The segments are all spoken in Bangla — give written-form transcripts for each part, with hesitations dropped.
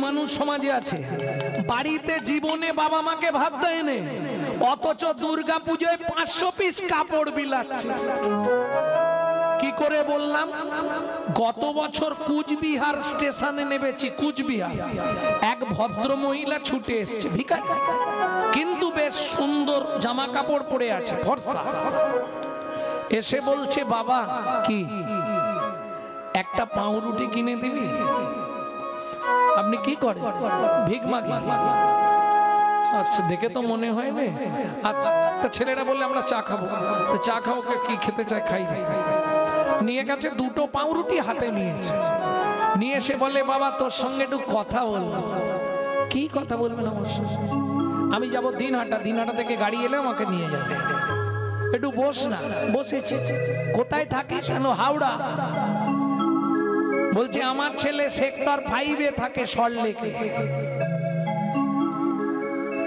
মানুষ সমাজে আছে বাড়িতে জীবনে বাবা মাকে ভাত দেয় না, অথচ দুর্গা পুজোয় 500 পিস কাপড় বিলাচ্ছে। কি করে বললাম? গত বছর কুচবিহার স্টেশনে নেমেছি, কুচবিহার, এক ভদ্র মহিলা ছুটে এসছে, ভিখারি, কিন্তু বেশ সুন্দর জামা কাপড় পরে আছে, ফর্সা। এসে বলছে, বাবা কি একটা পাউরুটি কিনে দিবি? আপনি কি করেন? ভিক মাগি। আচ্ছা, দেখে তো মনে হয় না। আচ্ছা, তা ছেলেরা বললে আমরা চা খাবো। চা খাবো, কি খেতে চায় খাই। নিয়ে গেছে, দুটো পাউরুটি হাতে নিয়েছে, নিয়ে এসে বলে, বাবা তোর সঙ্গে একটু কথা বলবো। কি কথা বলবেন? অবশ্য আমি যাবো দিনহাটা, দিনহাটা থেকে গাড়ি এলে আমাকে নিয়ে যাবে, একটু বস না। বসেছে। কোথায় থাকিস? হাওড়া। বলছে আমার ছেলে সেক্টর 5-এ থাকে, সল্টলেকে।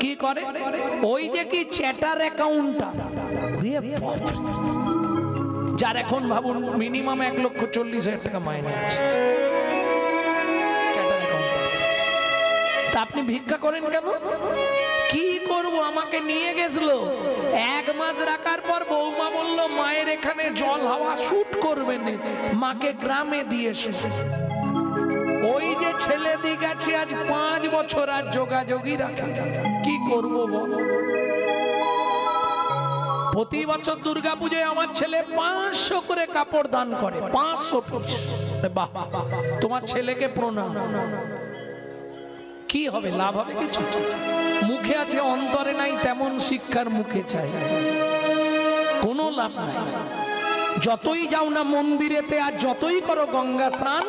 কি করে? ওই যে কি চ্যাটার অ্যাকাউন্টটা, যার এখন ভাবুন মিনিমাম 1,40,000 টাকা মাইনে আছে। তা আপনি ভিক্ষা করেন কেন? কি করব? আমাকে নিয়ে গেছিল, 1 মাস রাখার পর বৌমা বলল, মায়ের এখানে জল হাওয়া শুট করবে না, মাকে গ্রামে দিয়ে এসো। ওই যে ছেলে দিয়ে গেছে আজ 5 বছর, আর যোগাযোগই রাখে। কি করব বল? প্রতি বছর দুর্গাপূজায় আমার ছেলে 500 করে কাপড় দান করে, 500 পিস। বাহ, তোমার ছেলেকে প্রণাম। কি হবে? লাভ হবে কিছু? মুখে আছে, অন্তরে নাই, তেমন শিক্ষার মুখে চাই, কোনো লাভ নাই। যতই যাও না মন্দিরেতে, আর যতই করো গঙ্গা স্নান,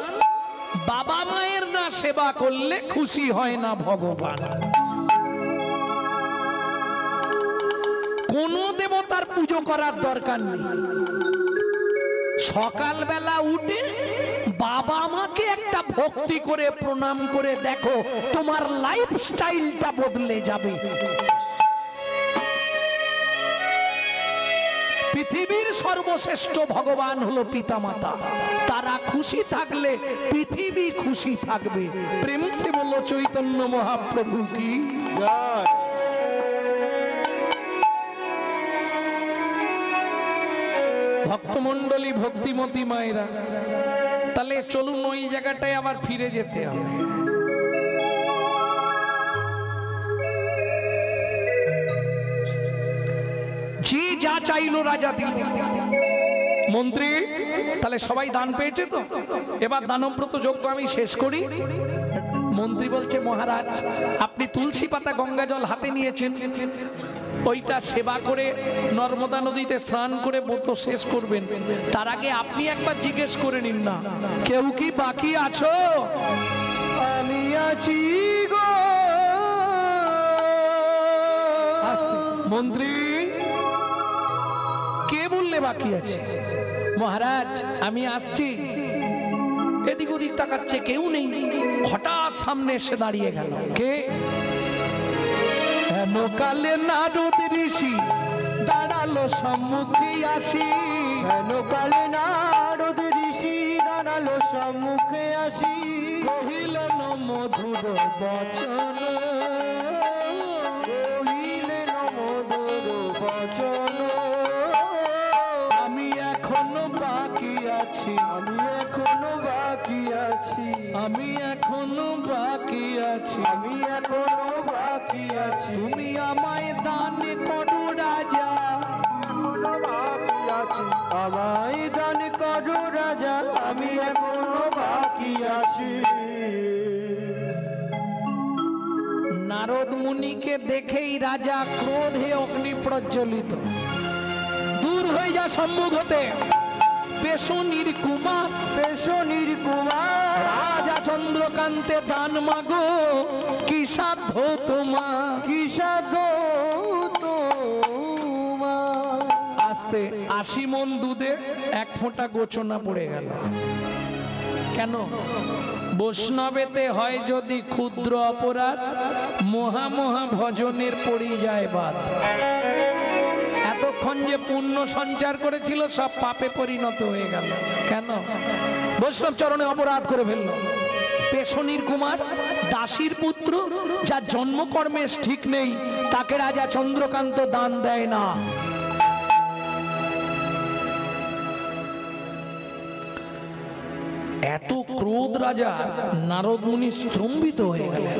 বাবা মায়ের না সেবা করলে খুশি হয় না ভগবান। কোন দেবতার পুজো করার দরকার নেই। সকালবেলা উঠে বাবা মাকে একটা ভক্তি করে প্রণাম করে দেখো, তোমার লাইফস্টাইলটা বদলে যাবে। পৃথিবীর সর্বশ্রেষ্ঠ ভগবান হলো পিতামাতা, তারা খুশি থাকলে পৃথিবী খুশি থাকবে। প্রেম সে বলো চৈতন্য মহাপ্রভু কি জয়। ভক্তমন্ডলী, ভক্তিমতী মায়েরা, তাহলে চলুন ওই জায়গাটায় আবার ফিরে যেতে হবে। যে যা চাইলো রাজা দিল। মন্ত্রী, তাহলে সবাই দান পেয়েছে তো, এবার দানব্রত যজ্ঞ আমি শেষ করি। মন্ত্রী বলছে, মহারাজ আপনি তুলসী পাতা গঙ্গা জল হাতে নিয়েছেন, ওইটা সেবা করে নর্মদা নদীতে স্নান করে ব্রত শেষ করবেন। তার আগে আপনি একবার জিজ্ঞেস করে নিন না, কেউ কি বাকি আছো? আমি আছি গো। মন্ত্রী, কে বললে বাকি আছে? মহারাজ আমি আসছি। এদিক ওদিক তাকাচ্ছে, কেউ নেই। হঠাৎ সামনে এসে দাঁড়িয়ে গেল। কে? কালে নারদ ঋষি দাঁড়ালো সম্মুখে আসি। কালে নারদ ঋষি দাঁড়ালো সম্মুখে আসি। কহিলেন মধুর বচন, কহিলেন মধুর বচন। আমি এখনো বাকি আছি, আমি এখনো বাকি আছি, আমি এখনো বাকি আছি, আমি এখনো বাকি আছি। তুমি আমায় দান করো রাজা, বাকি আছি, আমায় দান করো রাজা, আমি এখনো বাকি আছি। নারদ মুনিকে দেখেই রাজা ক্রোধে অগ্নি প্রজ্বলিত। দূর হয়ে যা সম্মুখ হতে। পেশনির কুমার, পেশনির কুমার, রাজা চন্দ্রকান্তে দান মাগো, কি সাধ্য তোমার, কি সাধ্য তোমার। আস্তে 80 মণ দুধে 1 ফোঁটা গোচনা পড়ে গেল। কেন? বৈষ্ণবেতে হয় যদি ক্ষুদ্র অপরাধ, মহা মহা ভজনের পড়ি যায় বাদ। এতক্ষণ যে পুণ্য সঞ্চার করেছিল সব পাপে পরিণত হয়ে গেল। কেন? বৈষ্ণব চরণে অপরাধ করে ফেলল। শনির কুমার, দাসীর পুত্র, যার জন্মকর্মের ঠিক নেই, তাকে রাজা চন্দ্রকান্ত দান দেয় না। এত ক্রোধ রাজা, নারদ মুনি স্তম্ভিত হয়ে গেলেন।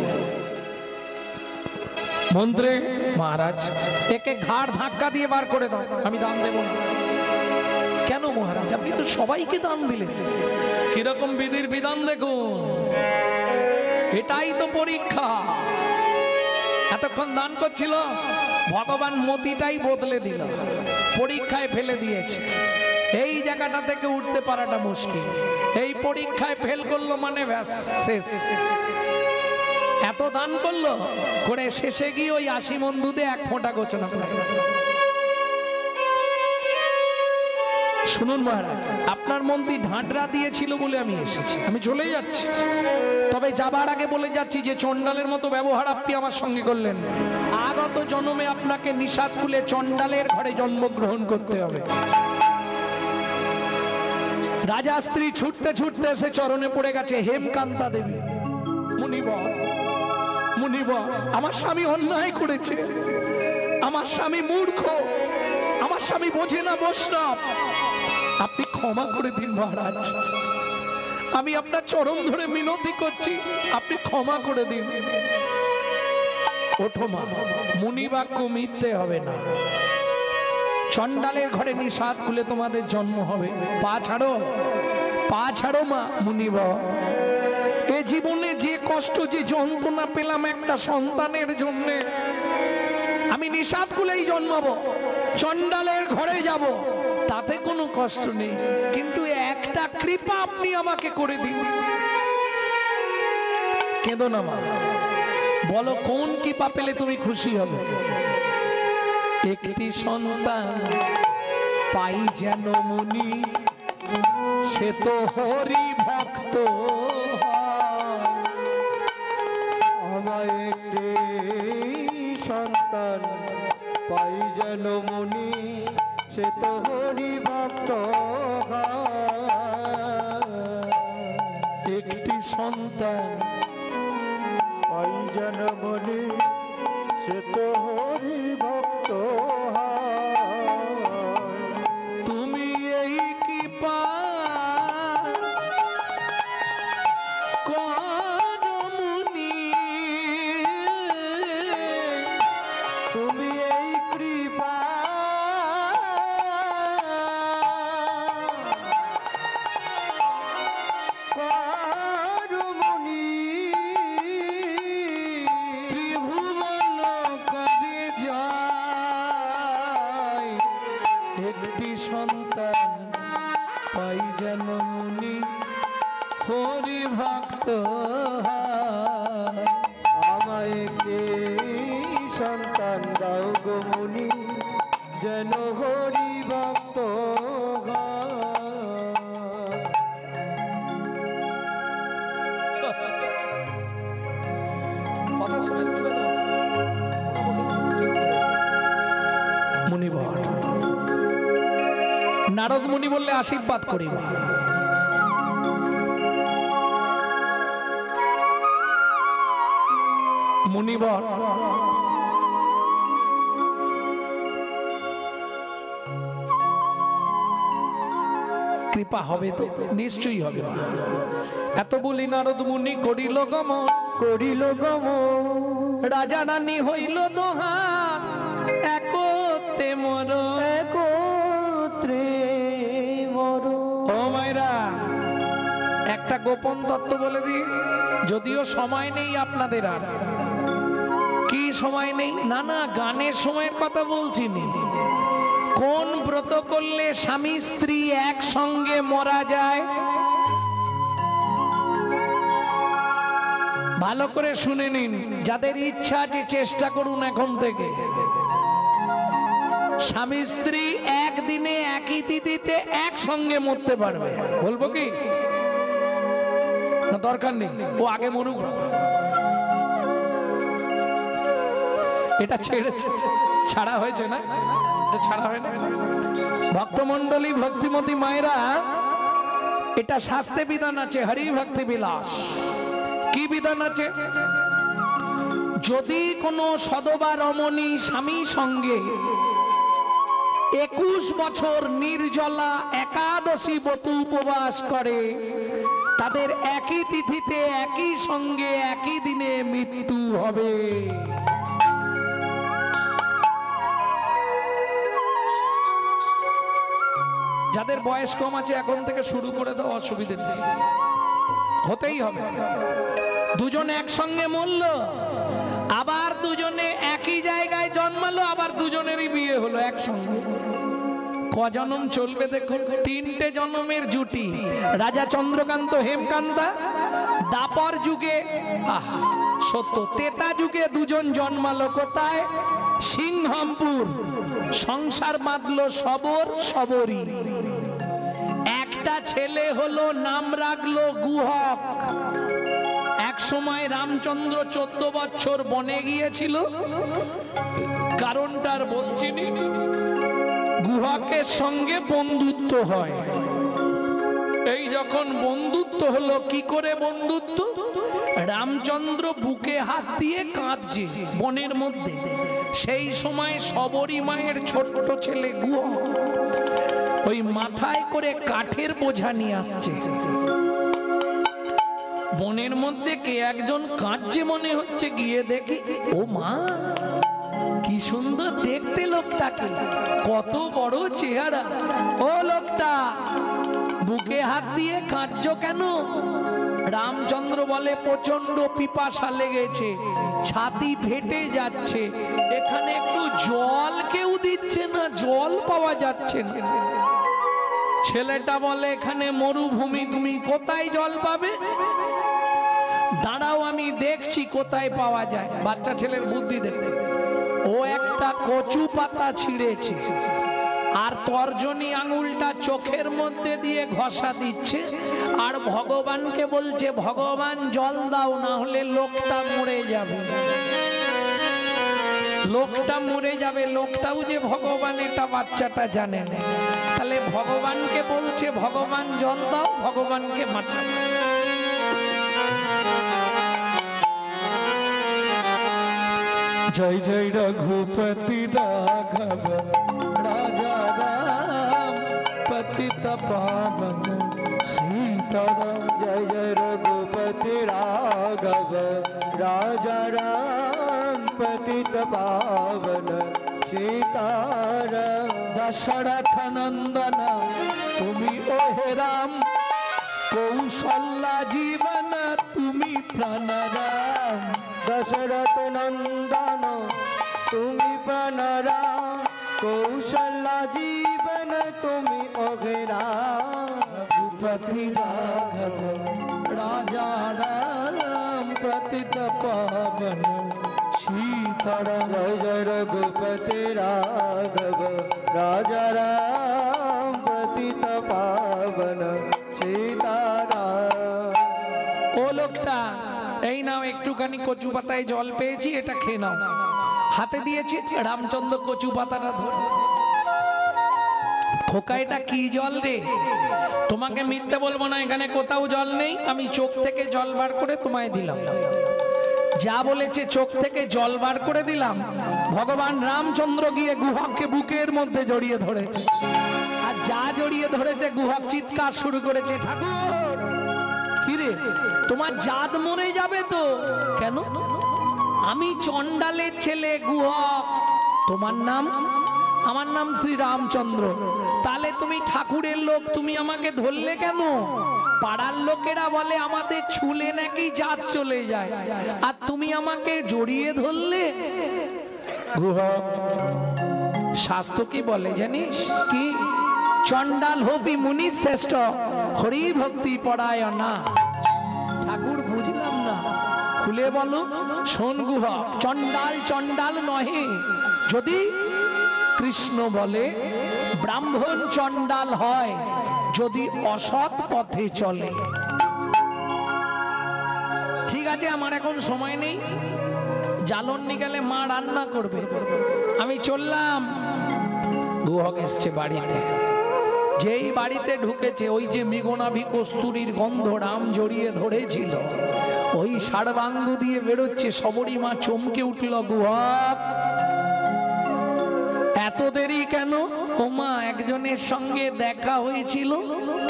মন্ত্রী, মহারাজ একে ঘাড় ধাক্কা দিয়ে বার করে দাও, আমি দান দেব না। কেন মহারাজ, আপনি তো সবাইকে দান দিলেন। কিরকম বিধির বিধান দেখুন, এটাই তো পরীক্ষা। এতক্ষণ দান করছিল, ভগবান মতিটাই বদলে দিল, পরীক্ষায় ফেলে দিয়েছে। এই জায়গাটা থেকে উঠতে পারাটা মুশকিল। এই পরীক্ষায় ফেল করলো মানে ব্যাস শেষ। এত দান করলো করে শেষে গিয়ে ওই 80 মণ দুধে 1 ফোঁটা গোচনা করে। শুনুন মহারাজ, আপনার মন্ত্রী ঢাঁটরা দিয়েছিল বলে আমি এসেছি, আমি চলে যাচ্ছি। তবে যাবার আগে বলে যাচ্ছি যে চণ্ডালের মতো ব্যবহার আপনি আমার সঙ্গে করলেন, আগত জন্মে আপনাকে নিষাদ কুলে চণ্ডালের ঘরে জন্মগ্রহণ করতে হবে। রাজা স্ত্রী ছুটতে ছুটতে এসে চরণে পড়ে গেছে। হেমকান্তা দেবী, মুনিবর, মুনিবর, আমার স্বামী অন্যায় করেছে, আমার স্বামী মূর্খ, আমার স্বামী বোঝে না বৈষ্ণব, আপনি ক্ষমা করে দিন মহারাজ। আমি আপনার চরণ ধরে মিনতি করছি, আপনি ক্ষমা করে দিন। ওঠো মা, মুনিবাক্য মিথ্যে হবে না। চণ্ডালের ঘরে নিষাদ খুলে তোমাদের জন্ম হবে। পা ছাড়ো, পা ছাড়ো মা। মুনিবর, এ জীবনে যে কষ্ট যে যন্ত্রণা পেলাম একটা সন্তানের জন্য, আমি নিষাদ খুলেই জন্মাবো, চণ্ডালের ঘরে যাব, তাতে কোনো কষ্ট নেই, কিন্তু একটা কৃপা আপনি আমাকে করে দিন। কেঁদো না মা, বলো কোন কৃপা পেলে তুমি খুশি হবে? একটি সন্তান পাই যেন মুনি, সে তো হরি ভক্ত। আমায় একটি সন্তান পাই যেন মুনি, সে তো হরি ভক্ত। একটি সন্তান পাই যেন মুনি, সে তো হরি ভক্ত। তুমি এই কৃপা করো মুনি, তুমি এই কৃপা করো মুনি, ত্রিভুবন করে যায়। একটি সন্তান পাই যেন মুনি, হরি ভক্ত। আমায় একটি সন্তান দাও গো মুনি, যেন হরি ভক্ত। মুনিবর, নারদ মুনি বললে আশীর্বাদ করিব। মুনিবর, কৃপা হবে তো? নিশ্চয়ই হবে। এত বলি নারদ মুনি করিল গমন, করিল গমন, রাজা রানী হইল দোহার, একতে মর, একত্রে মর। ও মায়েরা, একটা গোপন তত্ত্ব বলে দিই, যদিও সময় নেই আপনাদের আর। কি সময় নেই? না না, গানের সময়ের কথা বলছি না। কোন ব্রত করলে স্বামী স্ত্রী একসঙ্গে মরা যায়? ভালো করে শুনে নিন, যাদের ইচ্ছা আছে চেষ্টা করুন এখন থেকে। স্বামী স্ত্রী একদিনে একই তিথিতে একসঙ্গে মরতে পারবে। বলবো কি? না দরকার নেই, ও আগে মরুক। এটা ছাড়া হয়েছে না? ছাড়া হয় না? ভক্তমন্ডলী, ভক্তিমতী মায়েরা, এটা শাস্ত্রে বিধান আছে, হরি ভক্তি বিলাস। কি বিধান আছে? যদি কোনো সধবা রমণী স্বামী সঙ্গে 21 বছর নির্জলা একাদশী ব্রত উপবাস করে, তাদের একই তিথিতে একই সঙ্গে একই দিনে মৃত্যু হবে। যাদের বয়স কম আছে এখন থেকে শুরু করে দাও, অসুবিধে নেই, হতেই হবে। দুজন একসঙ্গে মরল, আবার দুজনে একই জায়গায় জন্মালো, আবার দুজনেরই বিয়ে হলো একসঙ্গে। কজনম চলবে দেখুন? 3টে জন্মের জুটি। রাজা চন্দ্রকান্ত হেমকান্তা দাপর যুগে, সত্য, তেতা যুগে দুজন জন্মালো কোথায়? সিংহামপুর। সংসার বাঁধলো সবর সবরী। একটা ছেলে হলো, নাম রাখলো গুহক। এক সময় রামচন্দ্র 14 বছর বনে গিয়েছিল, কারণটার বলছিনি। গুহকের সঙ্গে বন্ধুত্ব হয়। এই যখন বন্ধুত্ব হলো, কি করে বন্ধুত্ব? রামচন্দ্র বুকে হাত দিয়ে কাঁদছে বনের মধ্যে। সেই সময় সবরী মায়ের ছোট্ট ছেলে গুহক ওই মাথায় করে কাঠের বোঝা নিয়ে আসছে। বনের মধ্যে কে একজন কাঁদছে মনে হচ্ছে, গিয়ে দেখি ও মা, কি সুন্দর দেখতে লোকটাকে, কত বড় চেহারা। ও লোকটা, বুকে হাত দিয়ে কাঁদছো কেন? রামচন্দ্র বলে, প্রচন্ড পিপাসা লেগেছে, ছাতি ফেটে যাচ্ছে, এখানে একটু জল কেউ দিচ্ছে না, জল পাওয়া যাচ্ছে না। ছেলেটা বলে, এখানে মরুভূমি, তুমি কোথায় জল পাবে? দাঁড়াও আমি দেখছি কোথায় পাওয়া যায়। বাচ্চা ছেলের বুদ্ধি দেখে ও একটা কচু পাতা ছিঁড়েছে, আর তর্জনী আঙুলটা চোখের মধ্যে দিয়ে ঘষা দিচ্ছে, আর ভগবানকে বলছে, ভগবান জল দাও, না হলে লোকটা মরে যাবে। লোকটা মরে যাবে। লোকটাও যে ভগবান এটা বাচ্চাটা জানে না। তাহলে ভগবানকে বলছে, ভগবান জল দাও, ভগবানকে বাঁচাও। জয় জয় রঘুপতি রাঘব রাজা রাম পতিত পাবন সীতারাম। জয় জয় রঘুপতি রাঘব রাজা রাম পতিত পাবন সীতারাম। দশরথ নন্দন তুমি ওহে রাম, কৌশল্যা জীবন তুমি প্রাণরাম। দশরথ নন্দন তুমি প্রাণরাম, কৌশল্যা জীবন তুমি অঘরাম। রঘুপতি রাঘব রাজা রাম পতিত পাবন সীতারাম। জয় জয় রঘুপতি রাঘব রাজা রাম পতিত পাবন সীতারাম। ও লোকটা, এই নাও একটুখানি কচু পাতায় জল পেয়েছি, এটা খেয়ে নাও। হাতে দিয়েছে, রামচন্দ্র কচু পাতাটা ধরে, খোকা এটা কি জল রে? তোমাকে মিথ্যে বলবো না, এখানে কোথাও জল নেই, আমি চোখ থেকে জল বার করে তোমায় দিলাম। যা বলেছে চোখ থেকে জল বার করে দিলাম। ভগবান রামচন্দ্র গিয়ে গুহককে বুকের মধ্যে জড়িয়ে ধরেছে, আর যা জড়িয়ে ধরেছে গুহক চিৎকার শুরু করেছে, ঠাকুর কিরে তোমার জাত মরে যাবে তো? কেন? আমি চন্ডালের ছেলে গুহক, তোমার নাম? আমার নাম শ্রী রামচন্দ্র। তাহলে তুমি ঠাকুরের লোক, তুমি আমাকে ধরলে কেন? পাড়ার লোকেরা বলে আমাদের ছুলে নাকি জাত চলে যায়, আর তুমি আমাকে জড়িয়ে ধরলে। গুহক, শাস্ত্র কি বলে জানিস? কি? চন্ডাল হবি মুনি শ্রেষ্ঠ, হরি ভক্তি পরায়ণা। ঠাকুর বুঝলাম না, খুলে বলো। শোন গুহক, চন্ডাল চন্ডাল নহে। যদি কৃষ্ণ বলে ব্রাহ্মণ চন্ডাল হয় যদি অসৎ পথে চলে। ঠিক আছে, আমার এখন সময় নেই, জ্বালন নিকালে মা রান্না করবে, আমি চললাম। গুহক এসছে বাড়িতে। যেই বাড়িতে ঢুকেছে, ওই যে মৃগনাভি কস্তুরীর গন্ধ রাম জড়িয়ে ধরেছিল, ওই ষাড়বাঙ্গু দিয়ে বেরোচ্ছে। সবরী মা চমকে উঠল, গুহক এত দেরি কেন? ও মা, একজনের সঙ্গে দেখা হয়েছিল,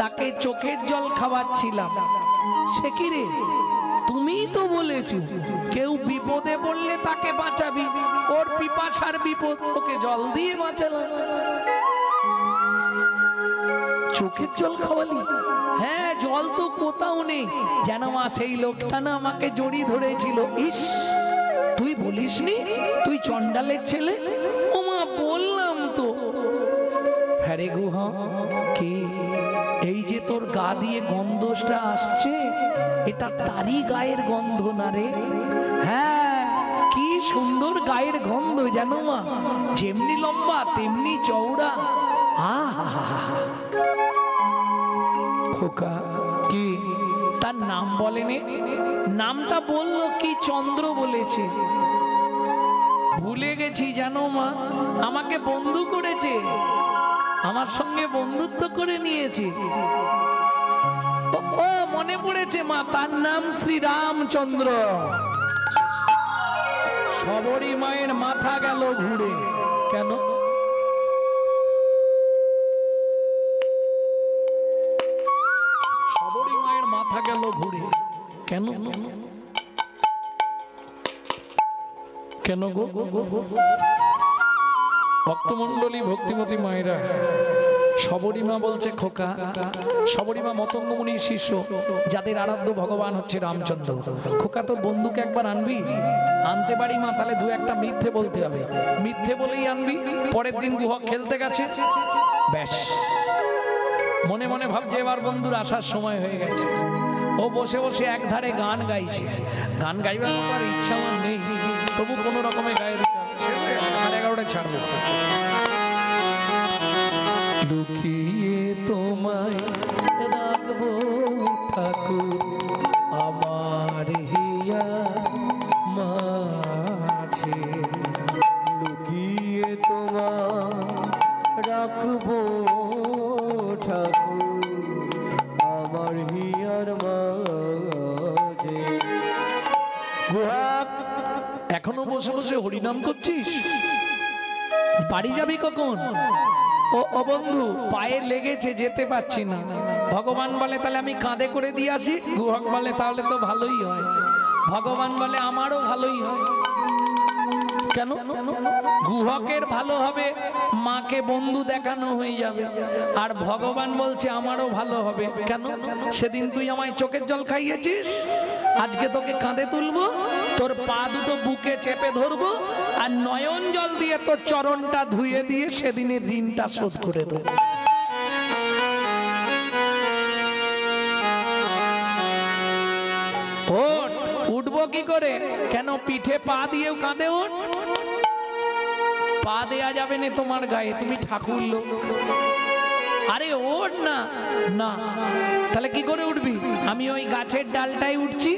তাকে চোখের জল খাওয়াচ্ছিলাম। সে কি রে, তুমিই তো বলেছো কেউ বিপদে পড়লে তাকে বাঁচাবি, ওর পিপাসার বিপদ, ওকে জল দিয়ে বাঁচালাম। চোখের জল খাওয়ালি? হ্যাঁ, জল তো কোথাও নেই, যেন মা সেই লোকটা না আমাকে জড়িয়ে ধরেছিল। ইস, তুই বলিসনি তুই চন্ডালের ছেলে? ও মা, বললাম তো। হ্যাঁ রে গুহা, কি এই যে তোর গা দিয়ে গন্ধটা আসছে, এটা তারই গায়ের গন্ধ না রে? হ্যাঁ, কি সুন্দর গায়ের গন্ধ জানো মা, যেমনি লম্বা তেমনি চওড়া। আহা, খোকা কি তার নাম বলেনি? নামটা বললো কি? চন্দ্র বলেছে। ভুলে গেছি জানো মা, আমাকে বন্ধু করেছে, আমার সঙ্গে বন্ধুত্ব করে নিয়েছে। ও মনে পড়েছে মা, তার নাম শ্রীরামচন্দ্র। সবরী মায়ের মাথা গেল ঘুরে। কেন? সবরী মায়ের মাথা গেল ঘুরে কেন? কেন গো ভক্তমন্ডলী, ভক্তিমতী মায়েরা, সবরী মা বলছে, খোকা, সবরী মা মতঙ্গ মুনির শিষ্য, যাদের আরাধ্য ভগবান হচ্ছে রামচন্দ্র। খোকা, তোর বন্ধুকে একবার আনবি? আনতে পারি মা, তাহলে দু একটা মিথ্যে বলতে হবে। মিথ্যে বলেই আনবি। পরের দিন গুহক খেলতে গেছে, ব্যাস মনে মনে ভাবছে এবার বন্ধুর আসার সময় হয়ে গেছে। ও বসে বসে এক ধারে গান গাইছে। গান গাইবার মতো আর ইচ্ছা আমার নেই, তবু কোনো রকমে গায়ে দিতে হবে। 11:30 ছাড়বো। লুকিয়ে তোমায় রাখবো ঠাকুর আমার হিয়া মাঝে, লুকিয়ে তোমায় রাখবো ঠাকুর আমার হিয়ার মাঝে। গুহাক, এখনো বসে বসে হরিনাম করছিস? বাড়ি যাবি কখন? ও বন্ধু, পায়ে লেগেছে, যেতে পারছি না। ভগবান বলে তাহলে আমি কাঁধে করে দিয়ে আসি। গুহক বলে তাহলে তো ভালোই হয়। ভগবান বলে আমারও ভালোই হয়। কেন? গুহকের ভালো হবে, মাকে বন্ধু দেখানো হয়ে যাবে। আর ভগবান বলছে আমারও ভালো হবে। কেন? সেদিন তুই আমায় চোখের জল খাইয়েছিস, আজকে তোকে কাঁধে তুলবো, তোর পা দুটো বুকে চেপে ধরবো, আর নয়ন জল দিয়ে তোর চরণটা ধুয়ে দিয়ে সেদিনের ঋণটা শোধ করে দেবো। ওঠ, উঠবো কি করে? কেন? পিঠে পা দিয়েও কাঁধে ওঠ। পা দেয়া যাবে না তোমার গায়ে, তুমি ঠাকুর লোক। আরে ওঠ না। না, তাহলে কি করে উঠবি? আমি ওই গাছের ডালটাই উঠছি,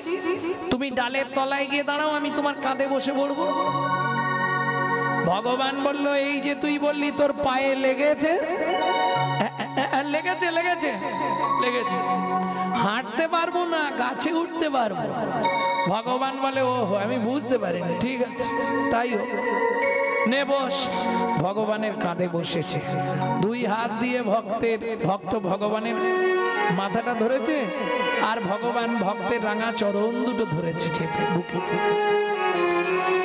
তুমি ডালের তলায় গিয়ে দাঁড়াও, আমি তোমার কাঁধে বসে পড়বো। ভগবান বলল, এই যে তুই বললি তোর পায়ে লেগেছে, লেগেছে লেগেছে লেগেছে, হাঁটতে পারবো না, গাছে উঠতে পারবো। ভগবান বলে, ও আমি বুঝতে পারিনি, ঠিক আছে তাই হোক, নে বস। ভগবানের কাঁধে বসেছে, দুই হাত দিয়ে ভক্ত ভগবানের মাথাটা ধরেছে, আর ভগবান ভক্তের রাঙা চরণ দুটো ধরেছে বুকে।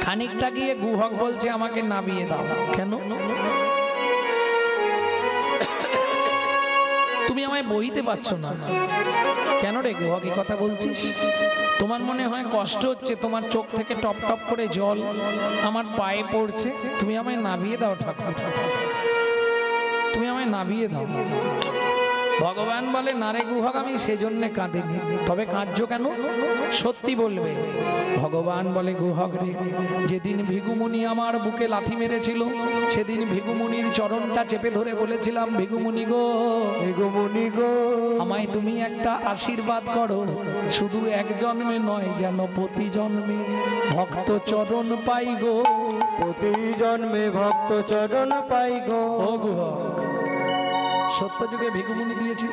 খানিকটা গিয়ে গুহক বলছে আমাকে নামিয়ে দাও। কেন? তুমি আমায় বইতে পারছো না। কেন রে গুহক এই কথা বলছিস? তোমার মনে হয় কষ্ট হচ্ছে, তোমার চোখ থেকে টপ টপ করে জল আমার পায়ে পড়ছে, তুমি আমায় নামিয়ে দাও ঠাকুর, তুমি আমায় নামিয়ে দাও। ভগবান বলে, না রে গুহক, আমি সেজন্য কাঁদিনি, তবে কাঁদছো কেন? সত্যি বলবে। ভগবান বলে, গুহক রে, যেদিন ভিগুমুনি আমার বুকে লাথি মেরেছিল, সেদিন ভিগুমুনির চরণটা চেপে ধরে বলেছিলাম, ভিগুমুনি গো, ভিগুমুনি গো, আমায় তুমি একটা আশীর্বাদ করো, শুধু এক জন্মে নয়, যেন প্রতি জন্মে ভক্ত চরণ পাই গো, প্রতি জন্মে ভক্ত চরণ পাই গো। ও গুহক, সত্য যুগে ভিক্ষুমুনি দিয়েছি,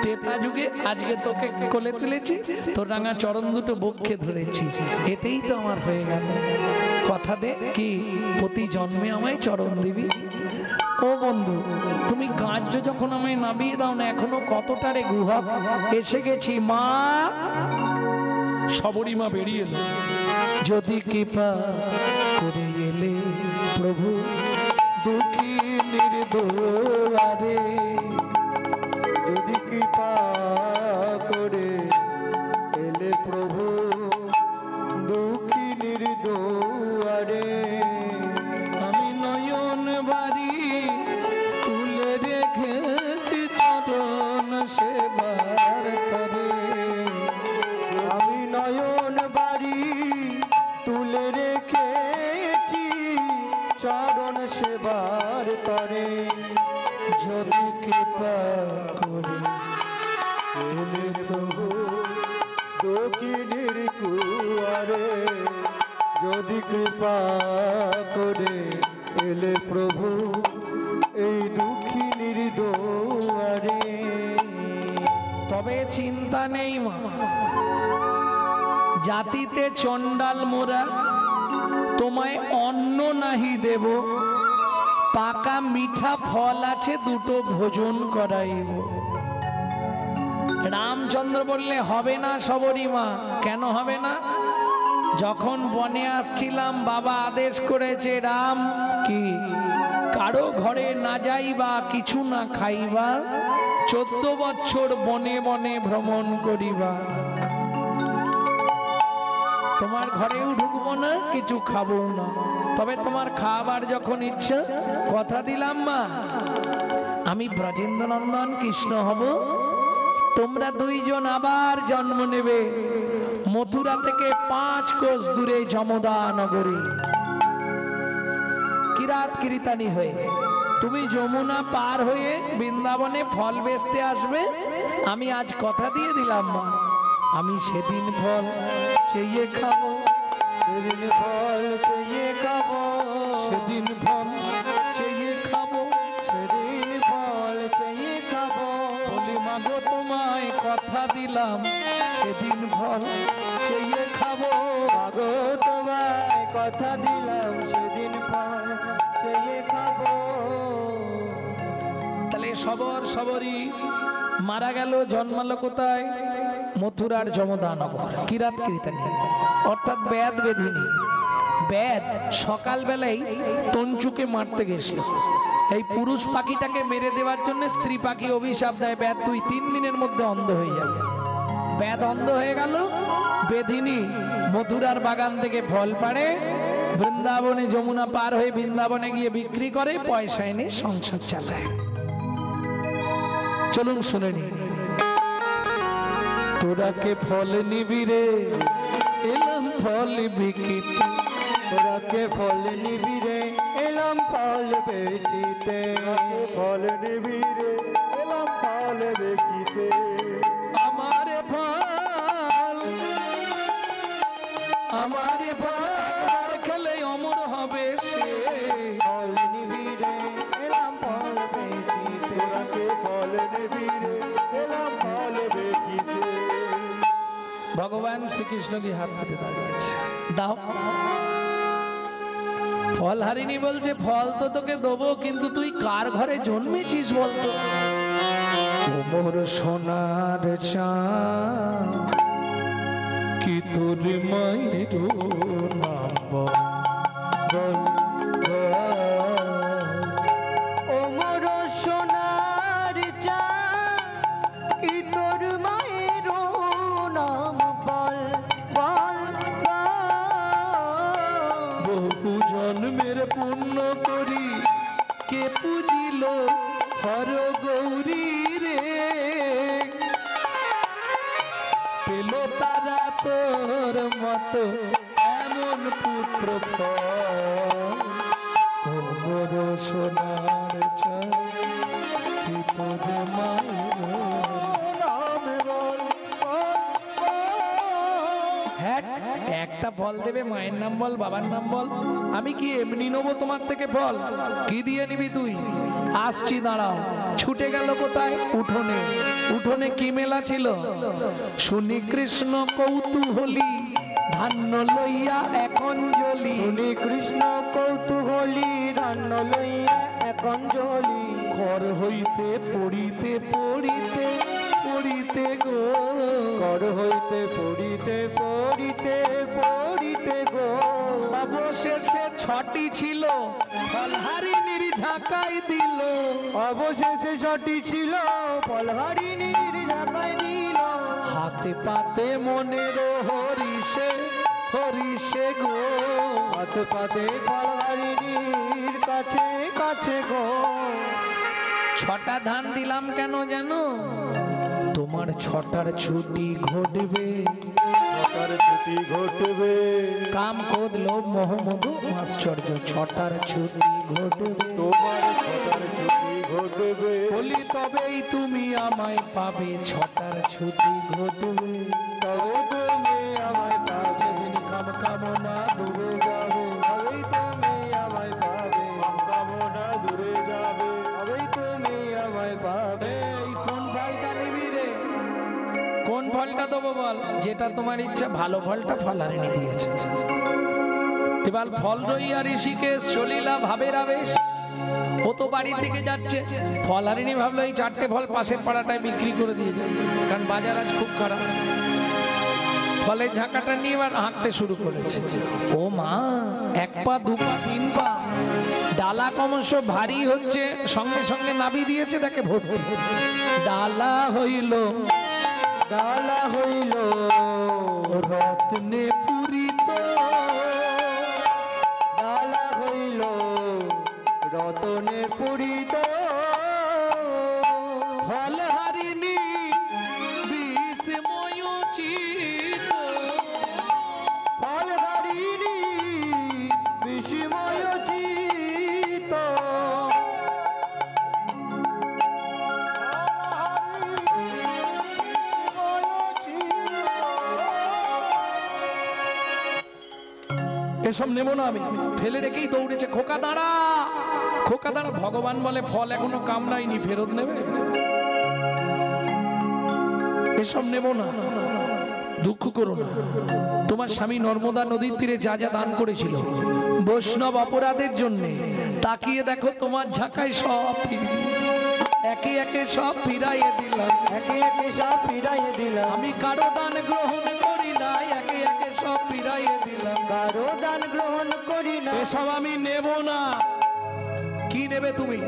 ত্রেতা যুগে আজকে তোকে কোলে তুলেছি, তোর রাঙা চরণ দুটো বক্ষে ধরেছি, এতেই তো আমার হয়ে গেল। কথা দে কি প্রতি জন্মে আমায় চরণ দিবি। ও বন্ধু, তুমি গাঁজ্য যখন আমায় নামিয়ে দাও না, এখনো কতটারে গুহা এসে গেছি। মা, সবরী মা বেরিয়ে এলো। যদি কৃপা করে এলে প্রভু দুঃখী নির্দোয়ারে, যদি কৃপা করে এলে প্রভু দুঃখী নির্দোয়ারে, আমি নয়ন বাড়ি তুলে রেখেছি চরণ সেবার তরে। আমি নয়ন বাড়ি তুলে রেখেছি চরণ সেবার তরে, যদি কৃপা করে এলে প্রভু দক্ষিণের কুয়ারে, যদি কৃপা করে এলে প্রভু এই দুঃখিনীর দুয়ারে। তবে চিন্তা নেই মা, জাতিতে চণ্ডাল মোরা, তোমায় অন্ন নাহি দেব, পাকা মিঠা ফল আছে দুটো ভোজন করাইব। রামচন্দ্র বললে হবে না সবরী মা। কেন হবে না? যখন বনে আসছিলাম বাবা আদেশ করেছে, রাম কি কারো ঘরে না যাইবা, কিছু না খাইবা, 14 বছর বনে বনে ভ্রমণ করিবা। তোমার ঘরেও ঢুকবো না, কিছু খাবো না, তবে তোমার খাবার যখন ইচ্ছা, কথা দিলাম মা আমি ব্রজেন্দ্র নন্দন কৃষ্ণ হব, তোমরা দুইজন আবার জন্ম নেবে মথুরা থেকে 5 কোষ দূরে যমদা নগরী, কিরাত কিরিতানি হয়ে। তুমি যমুনা পার হয়ে বৃন্দাবনে ফল বেচতে আসবে। আমি আজ কথা দিয়ে দিলাম মা, আমি সেদিন ফল চেয়ে খাবো, সেদিন ফল চেয়ে খাবো, সেদিন ফল চেয়ে খাবো, সেদিন ফল চেয়ে খাবো। বলি মাগো তোমায় কথা দিলাম, সেদিন ফল চেয়ে খাবো। মাগো তোমায় কথা দিলাম, সেদিন ফল চেয়ে খাবো। তাহলে সবরী মারা গেল, জন্মালো কোথায়? মথুরার যমদানগর, কিরাত কিরিতানি, অর্থাৎ বেদ বেধিনী। বেদ সকালবেলায় তঞ্চুকে মারতে গেছিল, এই পুরুষ পাখিটাকে মেরে দেওয়ার জন্য স্ত্রী পাখি অভিশাপ দেয়, বেদ তুই 3 দিনের মধ্যে অন্ধ হয়ে যাবে। বেদ অন্ধ হয়ে গেল। বেধিনী মথুরার বাগান থেকে ফল পাড়ে, বৃন্দাবনে যমুনা পার হয়ে বৃন্দাবনে গিয়ে বিক্রি করে, পয়সা এনে সংসার চালায়। চলুন শুনে নি। তোরা কে ফল নিবি রে, এলাম ফল বিকিতে, তোরা কে ফল নিবি রে, এলাম ফল বেচিতে, ফল নিবি রে, এলাম ফল বেচিতে। আমারে ফল, আমারে ফল খেলে অমর হবে সে, ফল নিবি রে, এলাম ফল বেচিতে, তোরা কে ফল নিবি রে, এলাম ফল বেচিতে। ভগবান শ্রীকৃষ্ণ কি হাত পেতে দাঁড়িয়েছে, দাও। ফল হারিনি বলছে, ফল তো তোকে দেবো, কিন্তু তুই কার ঘরে জন্মেছিস বলতো? মোর সোনার চাঁদ কি তোর মায়ের নাম বল, বল, বল। ও মোর সোনার চাঁদ কি তোর মায়ের নাম বল, বল, বল। বহু জন্মের পুণ্য করি কে পুজিল হর গৌরী রে, পেল তারা তোর মতো এমন পুত্র ফল। ও মোর সোনার চাঁদ কি তোর মায়ের নাম বল, বল, বল। হ্যাঁ, একটা ফল দেবে, মায়ের নাম বল, বাবার নাম বল। আমি কি এমনি নেবো তোমার থেকে ফল? কি দিয়ে নিবি তুই? আসছি দাঁড়াও। ছুটে গেল কোথায়? উঠোনে। উঠোনে কি মেলা ছিল? শুনি কৃষ্ণ কৌতূহলী ধান্য লইয়া এখন জ্বলি। শুনি কৃষ্ণ কৌতূহলী ধান্য লইয়া এখন জ্বলি। ঘর হইতে পড়িতে পড়িতে পড়িতে গো, ঘর হইতে পড়িতে পড়িতে পড়িতে গো। অবশেষে ছটি ছিল ফলহারিণীর ঝাঁকাই দিল। অবশেষে ছটি ছিল ফলহারিণীর ঝাঁকাই দিল। হাতে পাতে মনের হরিষে হরিষে গো, হাতে পাতে ফলহারিণীর কাছে কাছে গো। ছটা ধান দিলাম কেন জানো? তোমার ছটার ছুটি ঘটবে। ছটার ছুটি ঘটবে। কাম ক্রোধ লোভ মোহ মধু আশ্চর্য, ছটার ছুটি ঘটবে। তোমার ছটার ছুটি ঘটবে। বলি তবেই তুমি আমায় পাবে, ছটার ছুটি ঘটবে। তবে তুমি আমায় পাবে। যেদিন কাম কামনা দূরে যাবে, তবেই তুমি আমায় পাবে। কামনা দূরে যাবে। তবেই তুমি আমায় পাবে। এই কোন ফলটা নিবি রে? কোন ফলটা দেবো বল? যেটা তোমার ইচ্ছা। ভালো ফলটা ফলহারিণী দিয়েছে। এবার ফল রইয়া ঋষিকেশ চলিলা ভাবের আবেশ। ও তো বাড়ি থেকে যাচ্ছে, ফলহারিণী ভাবলো এই চারটে ফল পাশের পাড়াটায় বিক্রি করে দিয়ে যায়, কারণ বাজার আজ খুব খারাপ। ফলের ঝাঁকাটা নিয়ে এবার হাঁটতে শুরু করেছে। ও মা, এক পা দু পা তিন পা, ডালা ক্রমশ ভারী হচ্ছে, সঙ্গে সঙ্গে নাবি দিয়েছে, তাকে ভর্তি। ডালা হইল ডালা হইল রত্নে পুরিত, ডালা হইল রতনে পুরিত। ফলহারিণী বিস্ময়োচিত, ফলহারিণী বিস্ময়োচিত। এসব নেব না আমি, ফেলে রেখেই দৌড়েছে। খোকা দাঁড়া, খোকা দাঁড়া। ভগবান বলে ফল এখনো কামড়ায়নি, ফেরত নেবে? এসব নেব না, দুঃখ করো না। তোমার স্বামী নর্মদা নদীর তীরে যা যা দান করেছিল বৈষ্ণব অপরাধের জন্য, তাকিয়ে দেখো তোমার ঝাঁকায় সব ফিরিয়ে, একে একে সব ফিরাইয়ে দিলাম। একে একে সব ফিরাইয়ে দিলাম। আমি কারো দান গ্রহণ করি নাই, একে একে সব ফিরাইয়ে দিলাম। কারো দান গ্রহণ করি না। এসব আমি নেব না। কি নেবে তুমি?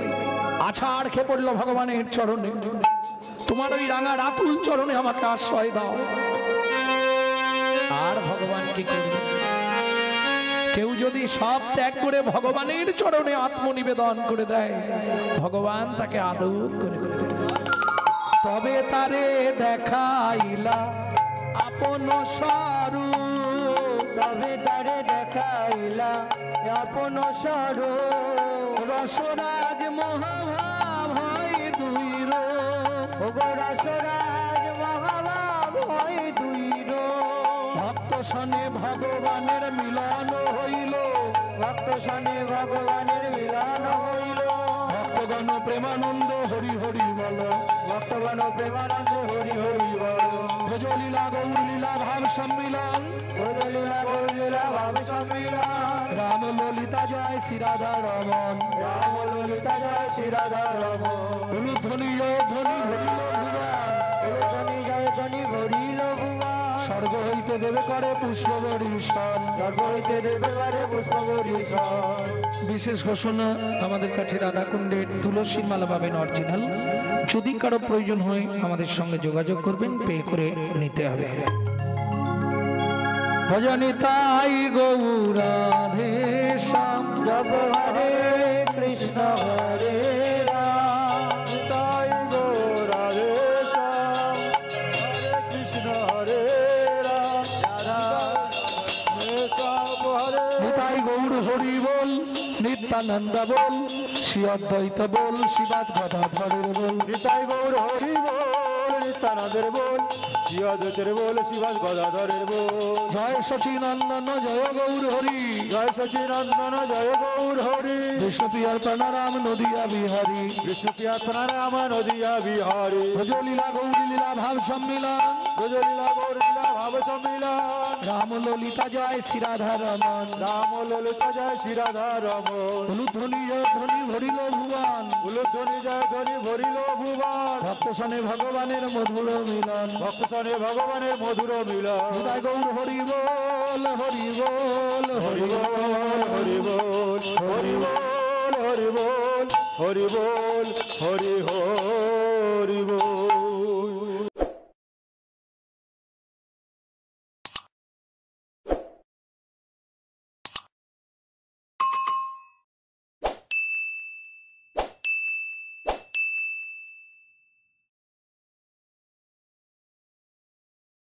আছাড় খেয়ে পড়লো ভগবানের চরণে। তোমার ওই রাঙা রাতুল চরণে আমাকে আশ্রয় দাও। আর ভগবান কি করবে? কেউ যদি সব ত্যাগ করে ভগবানের চরণে আত্মনিবেদন করে দেয়, ভগবান তাকে আদর করে দেয়। তবে তারে দেখাইলা আপন স্বরূপ, তবে তারে দেখাইলা আপন স্বরূপ। রসরাজ মহাভাব হয় দুই রূপ, ওগো রসরাজ মহাভাব হয় দুই রূপ। ভক্ত সনে ভগবানের মিলন হইল, ভক্ত সনে ভগবানের মিলন হইল। ভক্তগণ প্রেমানন্দ হরি হরি বল, ভক্তগণ প্রেমানন্দ হরি হরি বল। ভজলীলা গৌরলীলা ভাব সম্মিলন, ভজলীলা গৌরলীলা ভাব সম্মিলন। রাম ললিতা জয় শ্রী রাধা রমন, রাম ললিতা জয় শ্রী রাধা রমন। ধ্বনি জয় ধ্বনি ভরিল ভুবন, ধ্বনি জয় ধ্বনি ভরিল ভুবন। স্বর্গ হইতে দেবে করে পুষ্প বর্ষণ, স্বর্গ হইতে দেবে করে পুষ্প বর্ষণ। বিশেষ ঘোষণা, আমাদের কাছে রাধাকুণ্ডের তুলসীর মালা পাবেন অরিজিনাল। যদি কারো প্রয়োজন হয় আমাদের সঙ্গে যোগাযোগ করবেন, পে করে নিতে হবে। ভজনি তাই গৌরাধে শ্যাম, জপ হরে কৃষ্ণ হরে রাম। তাই গৌরাধে শ্যাম, হরে কৃষ্ণ হরে রাম। হরে নিতাই গৌর হরি বল, নিত্যানন্দ বল, শ্রী অদ্বৈত বল, শিবাদ গদাধরের বল। নিতাই গৌর হরি বল, নিত্যানন্দের বল, শিবাদতের বল শিবাস গদাধরের বল জয় সচিনন্দন জয় গৌর হরি জয় সচিনন্দন জয় গৌর হরি বিষ্ণুপ্রিয়ার প্রাণারাম নদিয়া বিহারী বিষ্ণুপ্রিয়া প্রাণারাম নদিয়া বিহারী ব্রজলীলা গৌরী লীলা ভাব সম্মিলন ব্রজলীলা গৌরলীলা ভাব সম্মিলন রাম ললিতা জয় শ্রীরাধা রমন রাম ললিতা জয় শ্রীরাধা রমন উলুধ্বনি জয় ধ্বনি ভরিল ভুবন উলুধ্বনি জয় ধ্বনি ভরিল ভুবন ভক্ত সনে ভগবানের মধুর মিলন ভক্ত সনে ভগবানের মধুর মিলন হৃদয় গৌর হরি বল হরি বল হরি বল হরি বল হরি বল হরি বল হরি বল হরি হরি বল